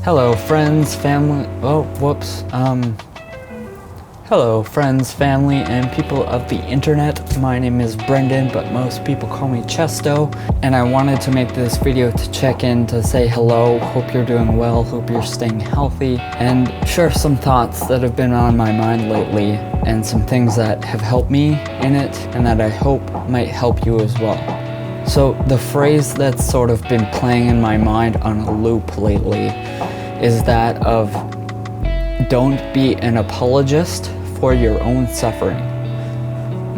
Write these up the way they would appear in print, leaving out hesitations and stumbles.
Hello, friends, family. Oh, whoops. Hello, friends, family, and people of the internet. My name is Brendan, but most people call me Chesto. And I wanted to make this video to check in, to say hello. Hope you're doing well. Hope you're staying healthy. And share some thoughts that have been on my mind lately, and some things that have helped me in it, and that I hope might help you as well. So the phrase that's sort of been playing in my mind on a loop lately is that of don't be an apologist for your own suffering.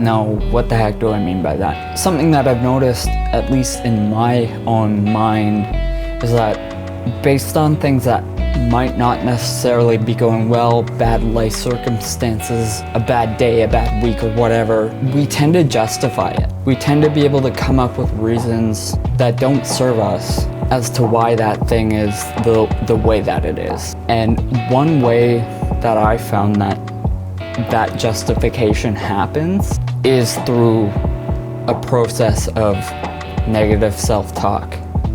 Now, what the heck do I mean by that? Something that I've noticed, at least in my own mind, is that based on things that might not necessarily be going well, bad life circumstances, a bad day, a bad week, or whatever, we tend to justify it. We tend to be able to come up with reasons that don't serve us as to why that thing is the way that it is. And one way that I found that justification happens is through a process of negative self-talk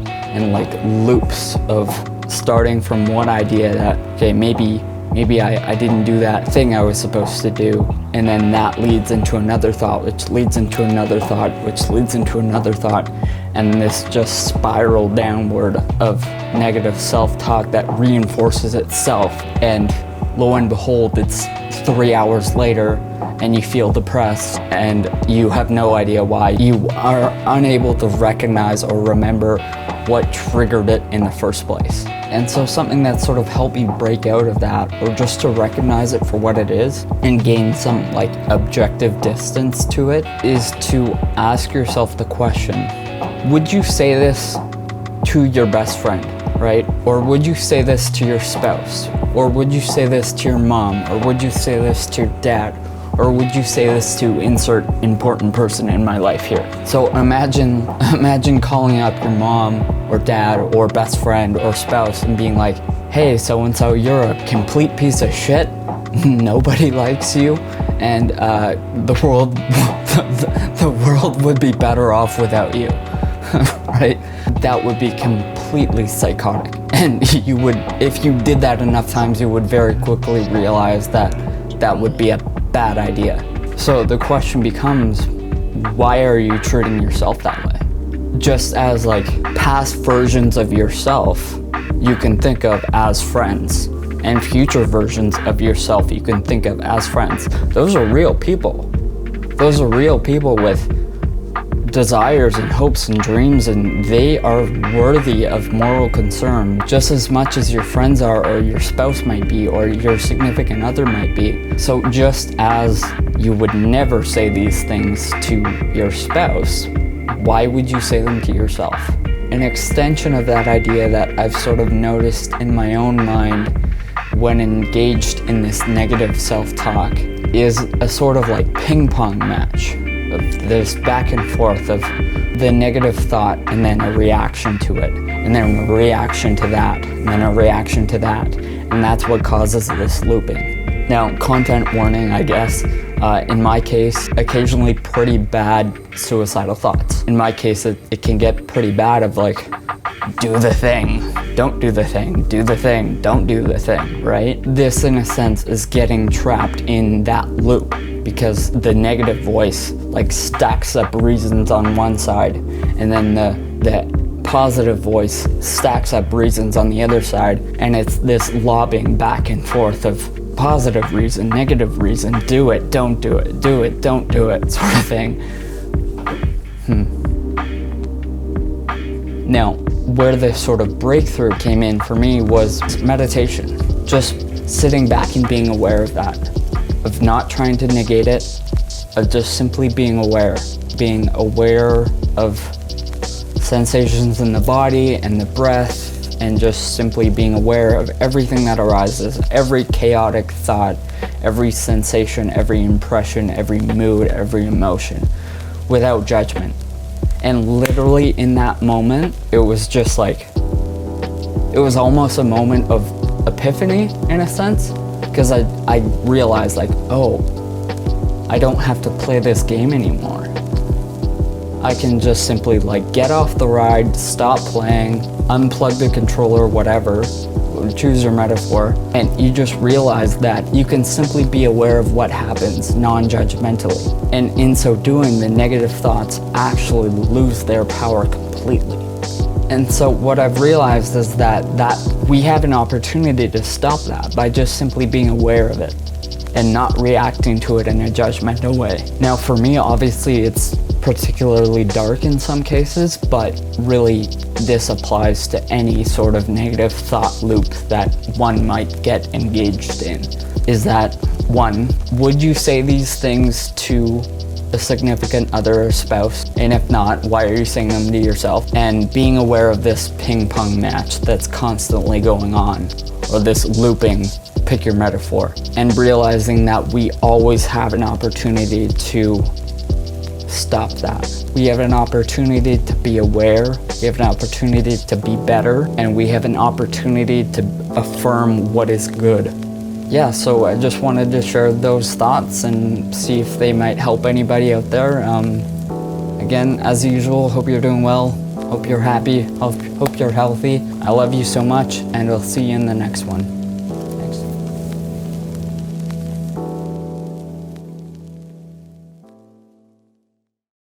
and like loops of starting from one idea that, okay, maybe I didn't do that thing I was supposed to do, and then that leads into another thought, which leads into another thought, which leads into another thought, and this just spiral downward of negative self-talk that reinforces itself, and lo and behold, it's 3 hours later and you feel depressed and you have no idea why. You are unable to recognize or remember what triggered it in the first place. And so something that sort of helped me break out of that, or just to recognize it for what it is and gain some like objective distance to it, is to ask yourself the question, would you say this to your best friend, right? Or would you say this to your spouse? Or would you say this to your mom? Or would you say this to your dad? Or would you say this to insert important person in my life here? So imagine calling up your mom or dad or best friend or spouse and being like, hey, so-and-so, you're a complete piece of shit. Nobody likes you. And the world would be better off without you, right? That would be completely psychotic. And you would, if you did that enough times, you would very quickly realize that that would be a bad idea. So the question becomes, why are you treating yourself that way? Just as like past versions of yourself you can think of as friends, and future versions of yourself you can think of as friends. Those are real people. Those are real people with desires and hopes and dreams, and they are worthy of moral concern just as much as your friends are, or your spouse might be, or your significant other might be. So just as you would never say these things to your spouse, why would you say them to yourself? An extension of that idea that I've sort of noticed in my own mind when engaged in this negative self-talk is a sort of like ping pong match of this back and forth of the negative thought, and then a reaction to it, and then a reaction to that, and then a reaction to that, and that's what causes this looping. Now, content warning, I guess, in my case, occasionally pretty bad suicidal thoughts. In my case, it can get pretty bad of like, do the thing, don't do the thing, do the thing, don't do the thing, right? This, in a sense, is getting trapped in that loop, because the negative voice like stacks up reasons on one side, and then the positive voice stacks up reasons on the other side, and it's this lobbing back and forth of positive reason, negative reason, do it, don't do it, do it, don't do it, sort of thing. Now, where the sort of breakthrough came in for me was meditation. Just sitting back and being aware of that, of not trying to negate it, of just simply being aware of sensations in the body and the breath, and just simply being aware of everything that arises, every chaotic thought, every sensation, every impression, every mood, every emotion, without judgment. And literally in that moment, it was just like, it was almost a moment of epiphany in a sense, because I realized like, oh, I don't have to play this game anymore. I can just simply like get off the ride, stop playing, unplug the controller, whatever, choose your metaphor, and you just realize that you can simply be aware of what happens non-judgmentally. And in so doing, the negative thoughts actually lose their power completely. And so what I've realized is that we have an opportunity to stop that by just simply being aware of it and not reacting to it in a judgmental way. Now for me, obviously it's particularly dark in some cases, but really this applies to any sort of negative thought loop that one might get engaged in. Is that, one, would you say these things to a significant other or spouse? And if not, why are you saying them to yourself? And being aware of this ping pong match that's constantly going on, or this looping, pick your metaphor, and realizing that we always have an opportunity to stop that. We have an opportunity to be aware, we have an opportunity to be better, and we have an opportunity to affirm what is good. Yeah, so I just wanted to share those thoughts and see if they might help anybody out there. Again, as usual, hope you're doing well, hope you're happy, hope you're healthy. I love you so much, and I'll see you in the next one.